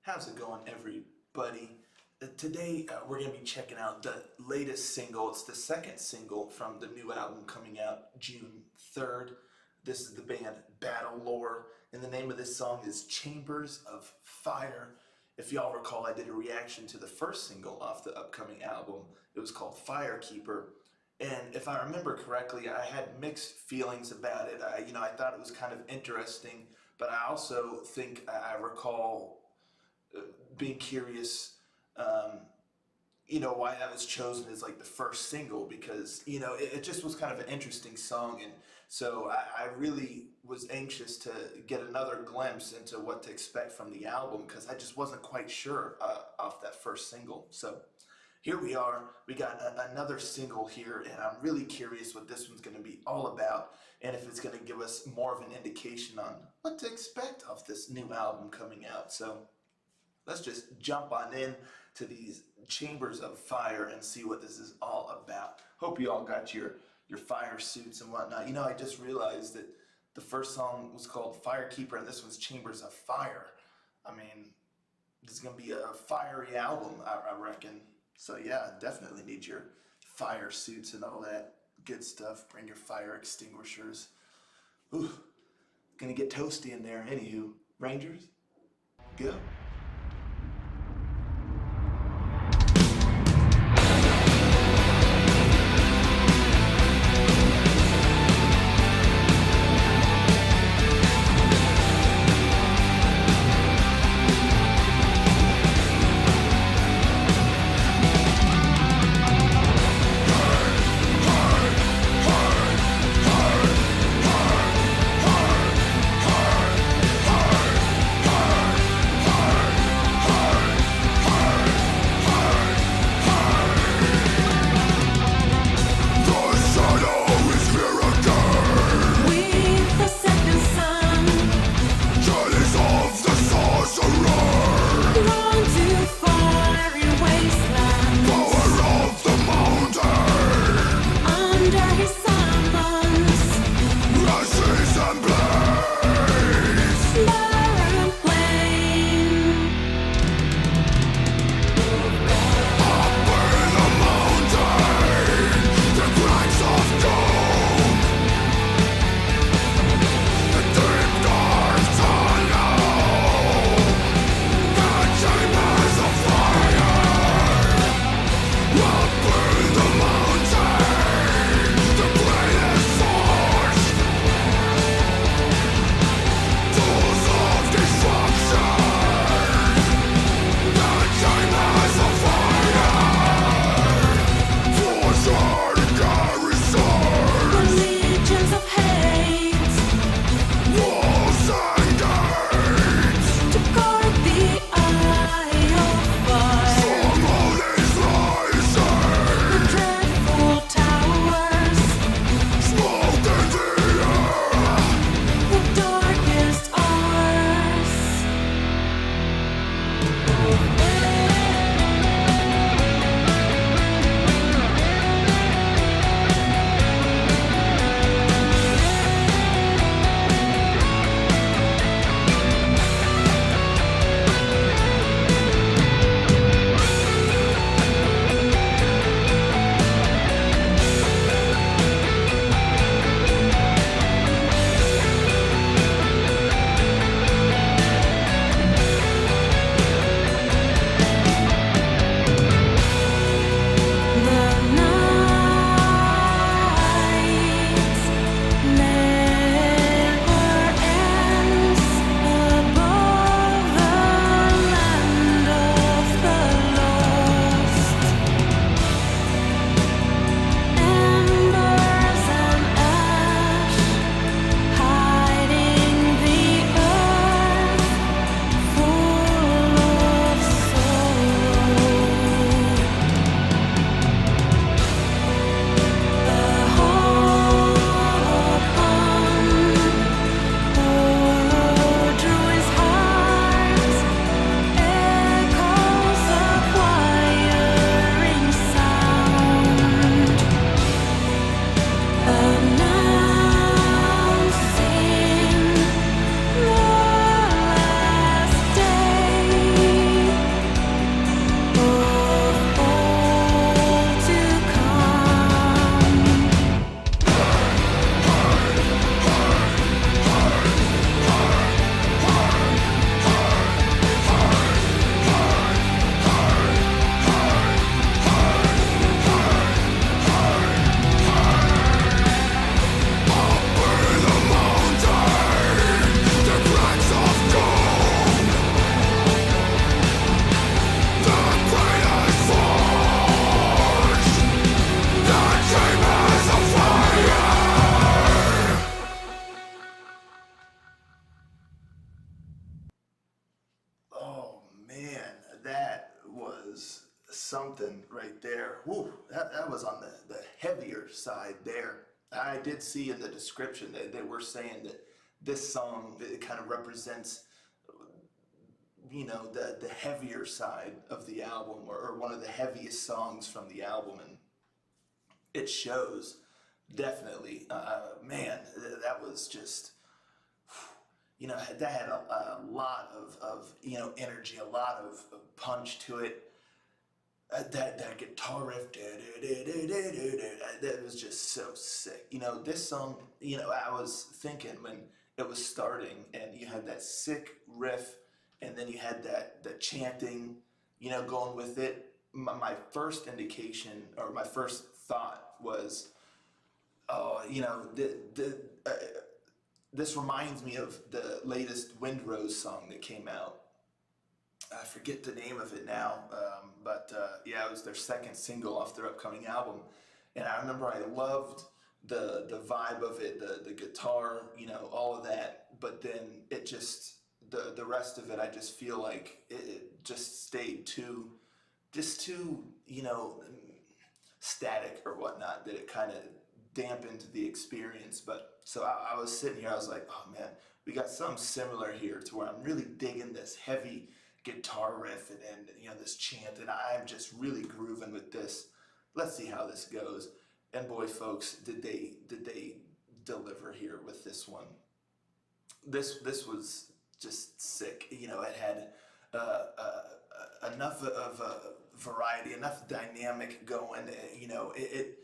How's it going, everybody? Today we're going to be checking out the latest single. It's the second single from the new album coming out June 3rd. This is the band Battlelore, and the name of this song is Chambers of Fire. If y'all recall, I did a reaction to the first single off the upcoming album. It was called Firekeeper. And if I remember correctly, I had mixed feelings about it. I thought it was kind of interesting, but I also think I recall being curious, why that was chosen as like the first single because, it just was kind of an interesting song. And so I really was anxious to get another glimpse into what to expect from the album because I just wasn't quite sure off that first single. So here we are. We got another single here, and I'm really curious what this one's going to be all about and if it's going to give us more of an indication on what to expect of this new album coming out. So let's just jump on in to these Chambers of Fire and see what this is all about. Hope you all got your fire suits and whatnot. I just realized that the first song was called Firekeeper and this one's Chambers of Fire. I mean, this is going to be a fiery album, I reckon. So yeah, definitely need your fire suits and all that good stuff. Bring your fire extinguishers. Ooh, gonna get toasty in there. Anywho, Rangers, go. man, that was something right there. Whew, that was on the heavier side there. I did see in the description that they were saying that this song it kind of represents, the heavier side of the album, or one of the heaviest songs from the album, and it shows definitely. Man, that was just that had a lot of energy, a lot of punch to it. That guitar riff, that was just so sick. This song, I was thinking when it was starting, and you had that sick riff, and then you had that the chanting, going with it. My first indication, or my first thought was, oh, this reminds me of the latest Windrose song that came out. I forget the name of it now, but yeah, it was their second single off their upcoming album, and I remember I loved the vibe of it, the guitar, all of that. But then it just the rest of it, I just feel like it just stayed too static or whatnot, that it kind of dampened the experience. But so I was sitting here, I was like, oh man, we got something similar here to where I'm really digging this heavy guitar riff, and this chant, and I'm just really grooving with this. Let's see how this goes. And boy, folks, did they deliver here with this one. This was just sick. It had enough of a variety, enough dynamic going. It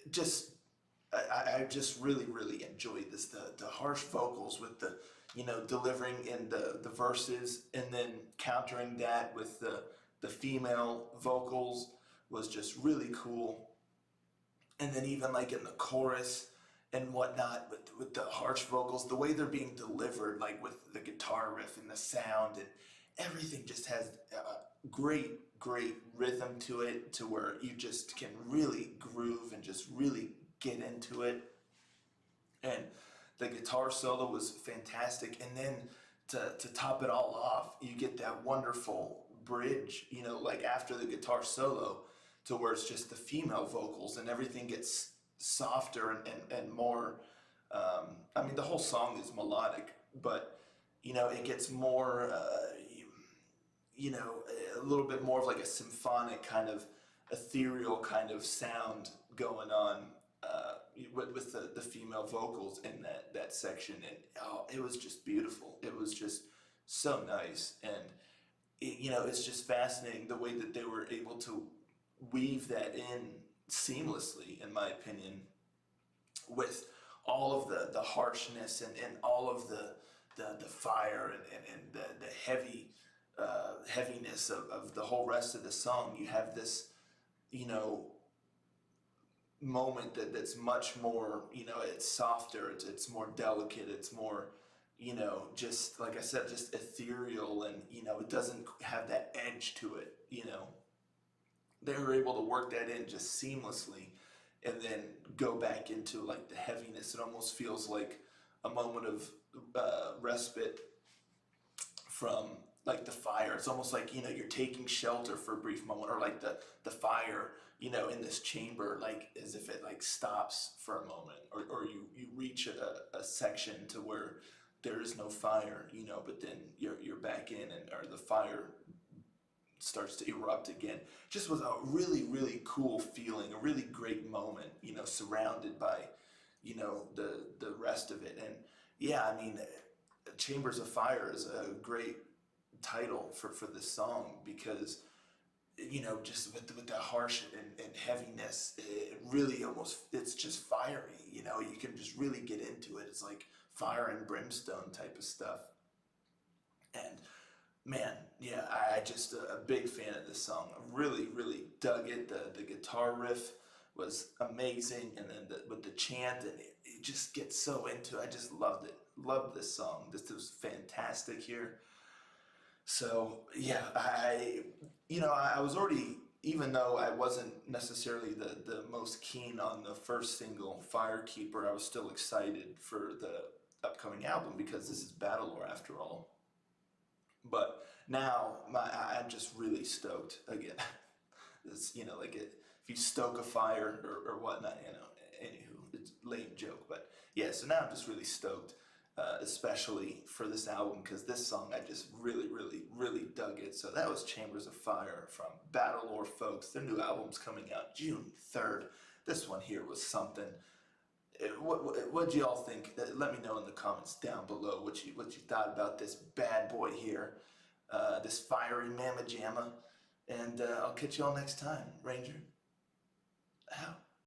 just I just really really enjoyed this. The harsh vocals with the delivering in the verses, and then countering that with the female vocals was just really cool. And then even like in the chorus and whatnot, with the harsh vocals, the way they're being delivered, like with the guitar riff and the sound, and everything just has a great rhythm to it, to where you just can really groove and just really get into it. And the guitar solo was fantastic, and then to top it all off, you get that wonderful bridge, like after the guitar solo, to where it's just the female vocals, and everything gets softer and more. I mean, the whole song is melodic, but it gets more, a little bit more of like a symphonic kind of ethereal kind of sound going on, with the female vocals in that section. And oh, it was just beautiful. It was just so nice. And it's just fascinating the way that they were able to weave that in seamlessly, in my opinion, with all of the harshness, and all of the fire, and the heaviness of the whole rest of the song. You have this, moment that's much more, it's softer, it's more delicate, it's more, just like I said, just ethereal, and it doesn't have that edge to it. They were able to work that in just seamlessly, and then go back into like the heaviness. It almost feels like a moment of respite from like the fire. It's almost like you're taking shelter for a brief moment, or like the fire in this chamber, like as if it like stops for a moment, or you reach a section to where there is no fire, but then you're back in, and or the fire starts to erupt again. Just was a really really cool feeling, a really great moment, surrounded by the rest of it. And yeah, I mean, Chambers of Fire is a great title for this song, because just with the harsh and heaviness, it really almost, it's just fiery. You can just really get into it. It's like fire and brimstone type of stuff. And man, yeah, I just a big fan of this song. I really really dug it. The guitar riff was amazing, and then with the chant, and it just gets so into it. I just loved it. Loved this song. This was fantastic here. So yeah, I was already, even though I wasn't necessarily the most keen on the first single, Firekeeper, I was still excited for the upcoming album, because this is Battlelore after all. But now I'm just really stoked again. It's, like if you stoke a fire or whatnot, Anywho, it's a lame joke, but yeah. So now I'm just really stoked, especially for this album because this song I just really, really, really dug it. So that was Chambers of Fire from Battlelore, folks. Their new album's coming out June 3rd. This one here was something. What y'all think? Let me know in the comments down below what you thought about this bad boy here, this fiery mamma jamma, and I'll catch y'all next time. Ranger out.